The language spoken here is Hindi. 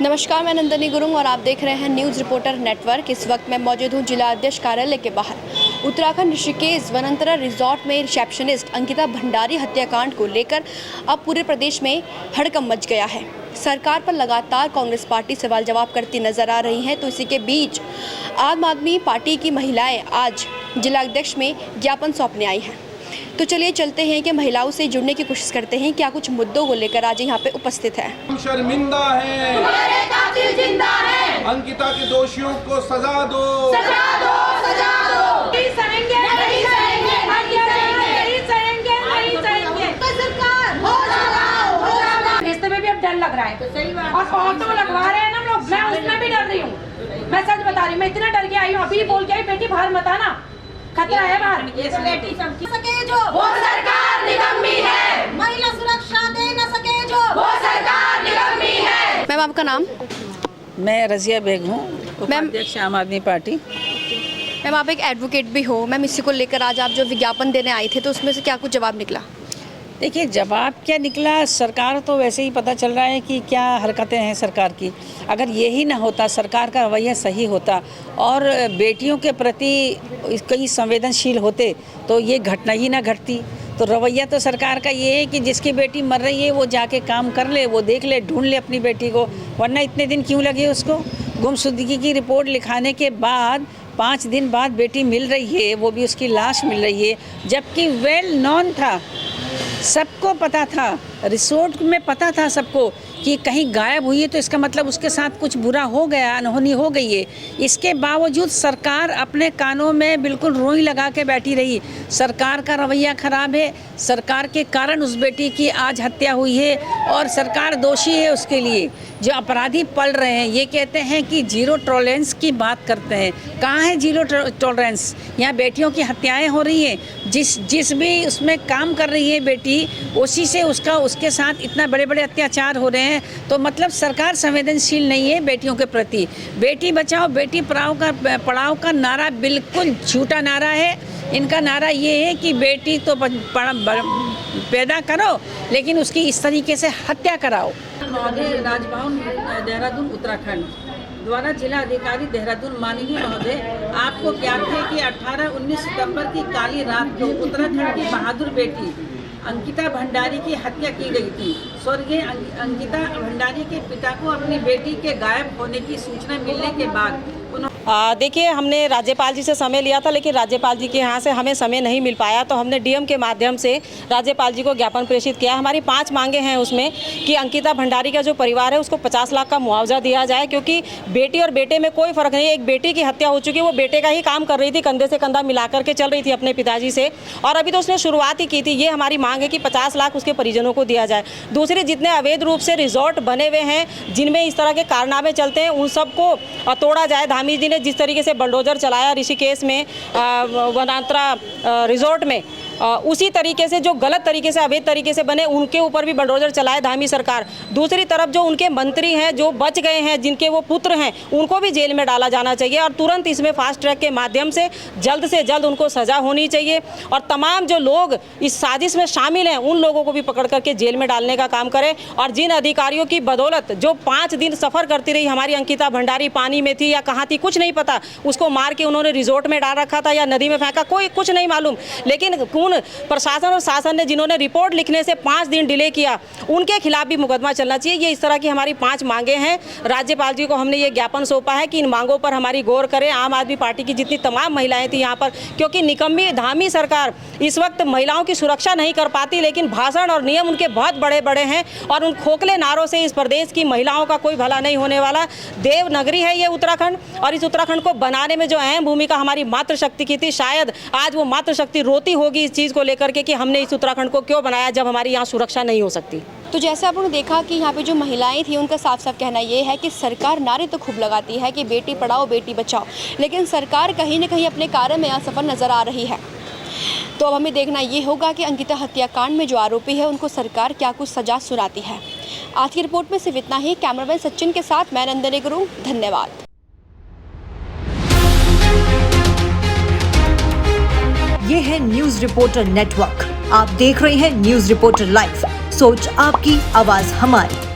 नमस्कार, मैं नंदनी गुरुंग और आप देख रहे हैं न्यूज़ रिपोर्टर नेटवर्क। इस वक्त मैं मौजूद हूँ जिला अध्यक्ष कार्यालय के बाहर। उत्तराखंड ऋषिकेश वनांतरा रिजॉर्ट में रिसेप्शनिस्ट अंकिता भंडारी हत्याकांड को लेकर अब पूरे प्रदेश में हड़कंप मच गया है। सरकार पर लगातार कांग्रेस पार्टी सवाल जवाब करती नजर आ रही है, तो इसी के बीच आम आदमी पार्टी की महिलाएं आज जिला अध्यक्ष में ज्ञापन सौंपने आई हैं। तो चलिए चलते हैं कि महिलाओं से जुड़ने की कोशिश करते हैं क्या कुछ मुद्दों को लेकर आज यहाँ पे उपस्थित है। हम शर्मिंदा हैं, तुम्हारे कातिल जिंदा हैं। अंकिता के दोषियों को सजा दो, सजा दो, सजा दो। नहीं सहेंगे, नहीं सहेंगे, नहीं सहेंगे, नहीं सहेंगे। सरकार हो जाओ। रिश्ते में भी अब डर लग रहा है, तो सही बात। और औरतों लगवा रहे हैं ना लोग, मैं उसमें भी डर रही हूँ। मैं सच बता रही हूँ, मैं इतना डर के आई हूँ। अभी बोल के आई बेटी बाहर मत आना, खतरा है बाहर। बेटी सके जो वो सरकार निकम्मी है। महिला सुरक्षा दे न सके जो वो सरकार निकम्मी है। मैम, आपका नाम? मैं रजिया बेग हूँ, मैम, उपाध्यक्ष आम आदमी पार्टी। मैम, आप एक एडवोकेट भी हो। मैम, इसी को लेकर आज आप जो विज्ञापन देने आई थे, तो उसमें से क्या कुछ जवाब निकला? देखिए, जवाब क्या निकला, सरकार तो वैसे ही पता चल रहा है कि क्या हरकतें हैं सरकार की। अगर यही ना होता, सरकार का रवैया सही होता और बेटियों के प्रति कई संवेदनशील होते तो ये घटना ही ना घटती। तो रवैया तो सरकार का ये है कि जिसकी बेटी मर रही है वो जाके काम कर ले, वो देख ले, ढूंढ ले अपनी बेटी को, वरना इतने दिन क्यों लगे उसको। गुमशुदगी की रिपोर्ट लिखाने के बाद 5 दिन बाद बेटी मिल रही है, वो भी उसकी लाश मिल रही है, जबकि वेल नॉन था, सबको पता था, रिसोर्ट में पता था सबको कि कहीं गायब हुई है तो इसका मतलब उसके साथ कुछ बुरा हो गया, अनहोनी हो गई है। इसके बावजूद सरकार अपने कानों में बिल्कुल रोई लगा के बैठी रही। सरकार का रवैया खराब है, सरकार के कारण उस बेटी की आज हत्या हुई है और सरकार दोषी है उसके लिए। जो अपराधी पल रहे हैं ये कहते हैं कि जीरो टॉलरेंस की बात करते हैं। कहाँ है जीरो टॉलरेंस? यहाँ बेटियों की हत्याएं हो रही हैं। जिस भी उसमें काम कर रही है बेटी, उसी से उसके साथ इतना बड़े बड़े अत्याचार हो रहे हैं। तो मतलब सरकार संवेदनशील नहीं है बेटियों के प्रति। बेटी बचाओ बेटी पढ़ाओ का नारा बिल्कुल झूठा नारा है। इनका नारा ये है कि बेटी तो पैदा करो लेकिन उसकी इस तरीके से हत्या कराओ। महोदय, राजभवन देहरादून उत्तराखंड द्वारा जिला अधिकारी देहरादून माननीय महोदय, आपको ज्ञात है कि 18-19 सितंबर की काली रात को उत्तराखंड की बहादुर बेटी अंकिता भंडारी की हत्या की गई थी। स्वर्गीय अंकिता भंडारी के पिता को अपनी बेटी के गायब होने की सूचना मिलने के बाद देखिए, हमने राज्यपाल जी से समय लिया था, लेकिन राज्यपाल जी के यहाँ से हमें समय नहीं मिल पाया, तो हमने डीएम के माध्यम से राज्यपाल जी को ज्ञापन प्रेषित किया। हमारी 5 मांगे हैं उसमें कि अंकिता भंडारी का जो परिवार है उसको 50 लाख का मुआवजा दिया जाए, क्योंकि बेटी और बेटे में कोई फ़र्क नहीं है। एक बेटी की हत्या हो चुकी है, वो बेटे का ही काम कर रही थी, कंधे से कंधा मिला करके चल रही थी अपने पिताजी से, और अभी तो उसने शुरुआत ही की थी। ये हमारी मांग है कि 50 लाख उसके परिजनों को दिया जाए। दूसरी, जितने अवैध रूप से रिजॉर्ट बने हुए हैं जिनमें इस तरह के कारनामे चलते हैं, उन सबको तोड़ा जाए। धामी जी ने जिस तरीके से बुलडोजर चलाया ऋषिकेश में वनांतरा रिजॉर्ट में, उसी तरीके से जो गलत तरीके से अवैध तरीके से बने उनके ऊपर भी बुलडोजर चलाए धामी सरकार। दूसरी तरफ जो उनके मंत्री हैं, जो बच गए हैं, जिनके वो पुत्र हैं, उनको भी जेल में डाला जाना चाहिए और तुरंत इसमें फास्ट ट्रैक के माध्यम से जल्द उनको सज़ा होनी चाहिए। और तमाम जो लोग इस साजिश में शामिल हैं उन लोगों को भी पकड़ करके जेल में डालने का काम करें। और जिन अधिकारियों की बदौलत जो 5 दिन सफ़र करती रही हमारी अंकिता भंडारी, पानी में थी या कहाँ थी कुछ नहीं पता, उसको मार के उन्होंने रिजॉर्ट में डाल रखा था या नदी में फेंका, कोई कुछ नहीं मालूम, लेकिन प्रशासन और शासन ने जिन्होंने रिपोर्ट लिखने से 5 दिन डिले किया, उनके खिलाफ भी मुकदमा चलना चाहिए। ये इस तरह की हमारी 5 मांगे हैं। राज्यपाल जी को हमने ये ज्ञापन सौंपा है कि इन मांगों पर हमारी गौर करें। आम आदमी पार्टी की जितनी तमाम महिलाएं थी यहाँ पर, क्योंकि निकम्मी धामी सरकार इस वक्त महिलाओं की सुरक्षा नहीं कर पाती, लेकिन भाषण और नियम उनके बहुत बड़े बड़े हैं और उन खोखले नारों से इस प्रदेश की महिलाओं का कोई भला नहीं होने वाला। देवनगरी है ये उत्तराखंड, और इस उत्तराखंड को बनाने में जो अहम भूमिका हमारी मातृशक्ति की थी, शायद आज वो मातृशक्ति रोती होगी इस चीज़ को लेकर के कि हमने इस उत्तराखंड को क्यों बनाया जब हमारी यहाँ सुरक्षा नहीं हो सकती। तो जैसे आपने देखा कि यहाँ पे जो महिलाएं थी उनका साफ साफ कहना ये है कि सरकार नारे तो खूब लगाती है कि बेटी पढ़ाओ बेटी बचाओ, लेकिन सरकार कहीं न कहीं अपने कार्य में असफल नज़र आ रही है। तो अब हमें देखना ये होगा कि अंकिता हत्याकांड में जो आरोपी है उनको सरकार क्या कुछ सजा सुनाती है। आज की रिपोर्ट में सिर्फ इतना ही। कैमरामैन सचिन के साथ मैं नंदनी गुरुंग, धन्यवाद। ये है न्यूज रिपोर्टर नेटवर्क। आप देख रहे हैं न्यूज रिपोर्टर लाइव। सोच आपकी, आवाज हमारी।